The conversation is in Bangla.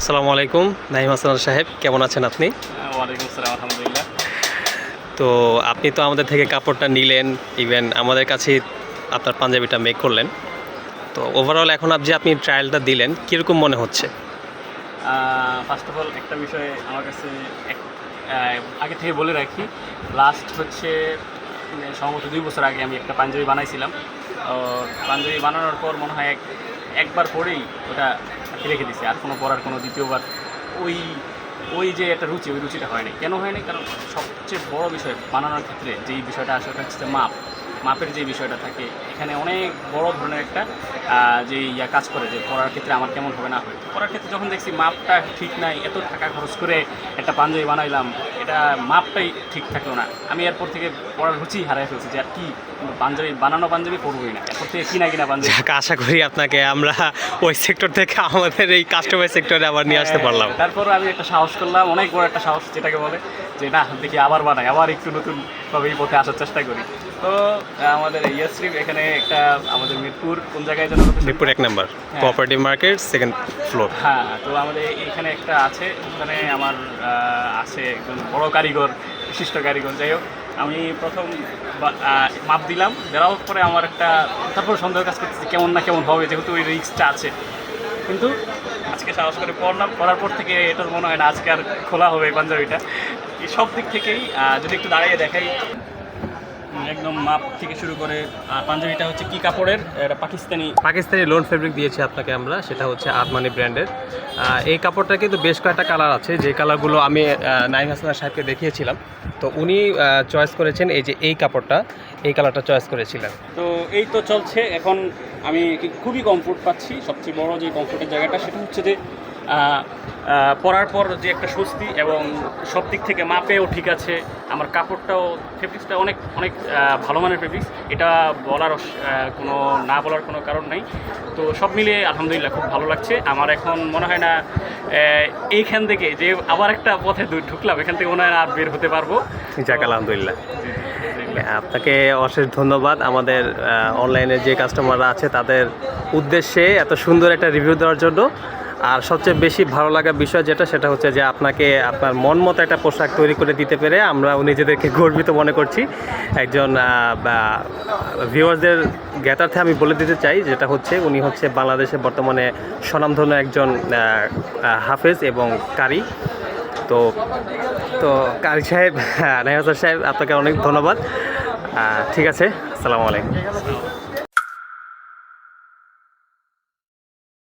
আসসালামু আলাইকুম নাইম হাসান সাহেব, কেমন আছেন আপনি? ওয়ালাইকুম আসসালাম, আলহামদুলিল্লাহ। তো আপনি তো আমাদের থেকে কাপড়টা নিলেন, ইভেন আমাদের কাছেই আপনার পাঞ্জাবিটা মেক করলেন। তো ওভারঅল এখন আপনি ট্রায়ালটা দিলেন, কীরকম মনে হচ্ছে? ফার্স্ট অফ অল একটা বিষয় আমার কাছে আগে থেকে বলে রাখি, লাস্ট হচ্ছে সম্ভবত 2 বছর আগে আমি একটা পাঞ্জাবি বানাইছিলাম। পাঞ্জাবি বানানোর পর মনে হয় একবার পরেই ওটা রেখে দিছি, আর কোনো পরার কোনো দ্বিতীয়বার ওই ওই যে একটা রুচি, ওই রুচিটা হয়নি। কেন হয়নি? কারণ সবচেয়ে বড় বিষয় বানানোর ক্ষেত্রে যেই বিষয়টা আসে ওটা হচ্ছে মাপের যে বিষয়টা থাকে, এখানে অনেক বড় ধরনের একটা যে কাজ করে, যে পড়ার ক্ষেত্রে আমার কেমন হবে না হবে। পড়ার ক্ষেত্রে যখন দেখছি মাপটা ঠিক নাই, এত টাকা খরচ করে একটা পাঞ্জাবি বানাইলাম, এটা মাপটাই ঠিক থাকলো না, আমি এরপর থেকে পড়ার রুচি হারাই ফেলছি যে আর কি পাঞ্জাবি পরবোই না, এরপর থেকে কিনা পাঞ্জাবি। আশা করি আপনাকে আমরা ওই সেক্টর থেকে আমাদের এই কাস্টমার সেক্টরে আবার নিয়ে আসতে পারলাম। তারপরে আমি একটা সাহস করলাম, অনেক বড় একটা সাহস, যেটাকে বলে যে না, দেখি আবার বানাই, আবার একটু নতুনভাবে এই পথে আসার চেষ্টা করি। তো আমাদের ইয়াসরিফ এখানে একটা, আমাদের মিরপুর কোন জায়গায় যেন? মিরপুর 1 নম্বর কোঅপারেটিভ মার্কেট, 2nd ফ্লোর। হ্যাঁ, তো আমাদের এখানে একটা আছে, ওখানে আমার আছে একজন বড় কারিগর, বিশিষ্ট কারিগর। যাই হোক, আমি প্রথম মাপ দিলাম, দেওয়ার পরে আমার একটা তারপর সন্দেহ কাজ করতেছি কেমন না কেমন হবে, যেহেতু ওই রিস্কটা আছে। কিন্তু আজকে সাহস করে পড়ার পর থেকে এটা মনে হয় না আজকে আর খোলা হবে এই পাঞ্জাবিটা। এই সব দিক থেকেই যদি একটু দাঁড়িয়ে দেখাই, একদম মাপ থেকে শুরু করে পাঞ্জাবিটা হচ্ছে কি কাপড়ের, এটা পাকিস্তানি লোন ফেব্রিক দিয়েছি আপনাকে আমরা, সেটা হচ্ছে আরমানি ব্র্যান্ডের। এই কাপড়টা কিন্তু বেশ কয়েকটা কালার আছে, যে কালারগুলো আমি নাইম হাসান সাহেবকে দেখিয়েছিলাম। তো উনি চয়েস করেছেন এই কাপড়টা, এই কালারটা চয়েস করেছিলেন। তো এই তো চলছে। এখন আমি খুবই কমফোর্ট পাচ্ছি। সবচেয়ে বড় যে কমফোর্টের জায়গাটা সেটা হচ্ছে যে পরার পর যে একটা স্বস্তি, এবং সব দিক থেকে মাপেও ঠিক আছে, আমার কাপড়টাও, ফেব্রিক্সটা অনেক অনেক ভালো মানের ফেব্রিক্স, এটা বলার কোনো কারণ নাই। তো সব মিলিয়ে আলহামদুলিল্লাহ খুব ভালো লাগছে আমার। এখন মনে হয় না এইখান থেকে যে আবার একটা পথে ঢুকলাম, এখান থেকে মনে হয় না আর বের হতে পারবো। যাক, আলহামদুলিল্লাহ। আপনাকে অশেষ ধন্যবাদ আমাদের অনলাইনে যে কাস্টমাররা আছে তাদের উদ্দেশ্যে এত সুন্দর একটা রিভিউ দেওয়ার জন্য। আর সবচেয়ে বেশি ভালো লাগার বিষয় সেটা হচ্ছে যে আপনাকে আপনার মন মতো একটা পোশাক তৈরি করে দিতে পেরে আমরা নিজেদেরকে গর্বিত মনে করছি। একজন ভিউয়ার্সদের জ্ঞাতার্থে আমি বলে দিতে চাই, যেটা হচ্ছে উনি হচ্ছে বাংলাদেশে বর্তমানে স্বনামধন্য একজন হাফেজ এবং কারি। তো কারি সাহেব, নাইম হাসান সাহেব, আপনাকে অনেক ধন্যবাদ। ঠিক আছে, আসসালামু আলাইকুম।